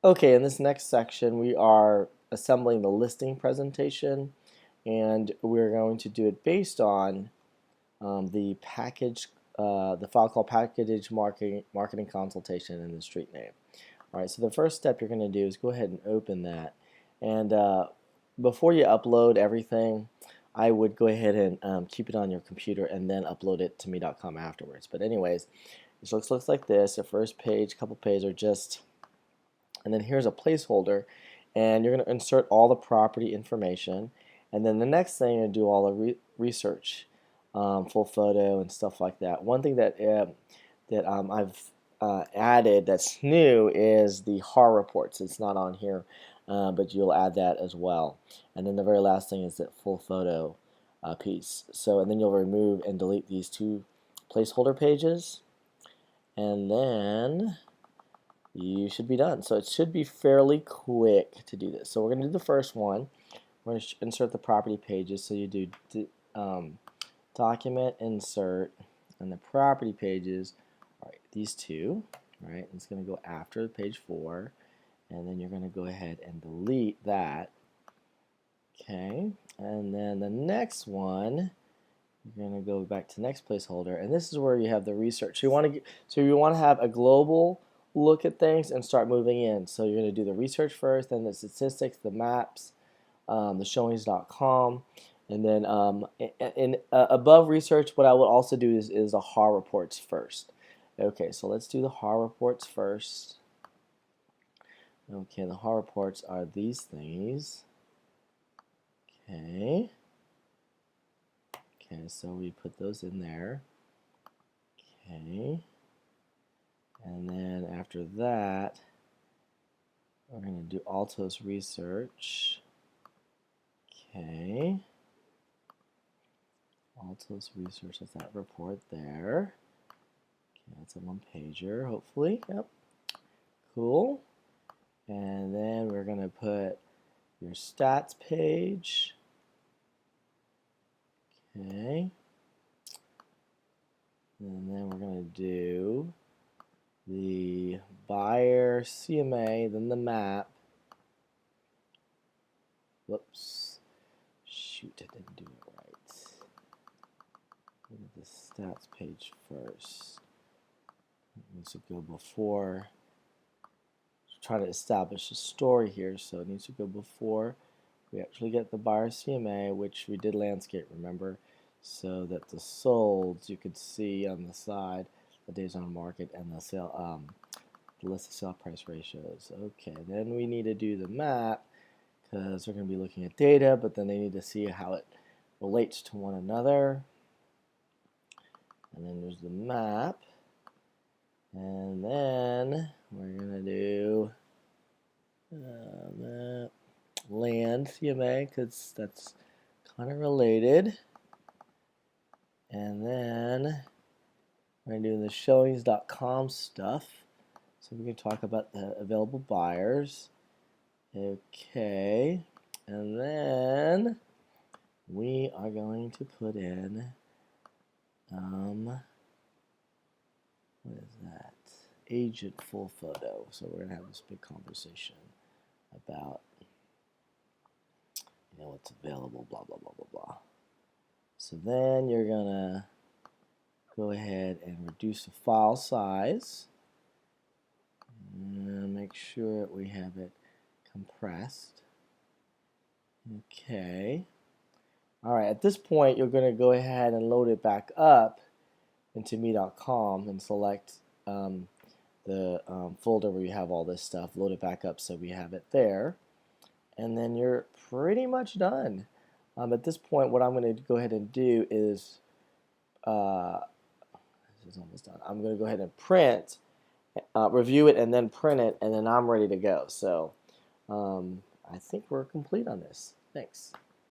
Okay, in this next section we are assembling the listing presentation, and we're going to do it based on the file called package marketing consultation and the street name. Alright, so the first step you're going to do is go ahead and open that, and before you upload everything, I would go ahead and keep it on your computer and then upload it to me.com afterwards. But anyways, it looks like this. The first page, couple pages are just, and then here's a placeholder, and you're going to insert all the property information, and then the next thing you're going to do all the research, full photo and stuff like that. One thing that I've added that's new is the HAR reports. It's not on here, but you'll add that as well. And then the very last thing is that full photo piece. So, and then you'll remove and delete these two placeholder pages, and then you should be done. So it should be fairly quick to do this. So we're going to do the first one. We're going to insert the property pages. So you do document insert, and the property pages are these two. Right? It's going to go after page 4, and then you're going to go ahead and delete that. Okay, and then the next one, you're going to go back to next placeholder, and this is where you have the research. You want to have a global look at things and start moving in. So you're going to do the research first, then the statistics, the maps, the showings.com, and then above research, what I would also do is the HAR reports first. Okay, so let's do the HAR reports first. Okay, the HAR reports are these things. Okay. Okay, so we put those in there. Okay. And then after that, we're going to do Altos research. Okay. Altos research is that report there. Okay, that's a one-pager, hopefully. Yep. Cool. And then we're going to put your stats page. Okay. And then we're going to do the buyer CMA, then the map. Whoops. Shoot, I didn't do it right. Look at the stats page first. It needs to go before. Trying to establish a story here, so it needs to go before we actually get the buyer CMA, which we did landscape, remember, so that the solds you could see on the side, the days on market and the sale, the list of sale price ratios. Okay, then we need to do the map because we're going to be looking at data, but then they need to see how it relates to one another. And then there's the map. And then we're going to do land CMA because that's kind of related. And then we're going to do the showings.com stuff. So we can talk about the available buyers. Okay. And then we are going to put in what is that? Agent full photo. So we're going to have this big conversation about, what's available, blah, blah, blah, blah, blah. So then you're going to go ahead and reduce the file size. And make sure we have it compressed. Okay. Alright, at this point you're going to go ahead and load it back up into me.com and select the folder where you have all this stuff, load it back up so we have it there, and then you're pretty much done. At this point, what I'm going to go ahead and do is, this is almost done. I'm going to go ahead and print, review it, and then print it, and then I'm ready to go. So I think we're complete on this. Thanks.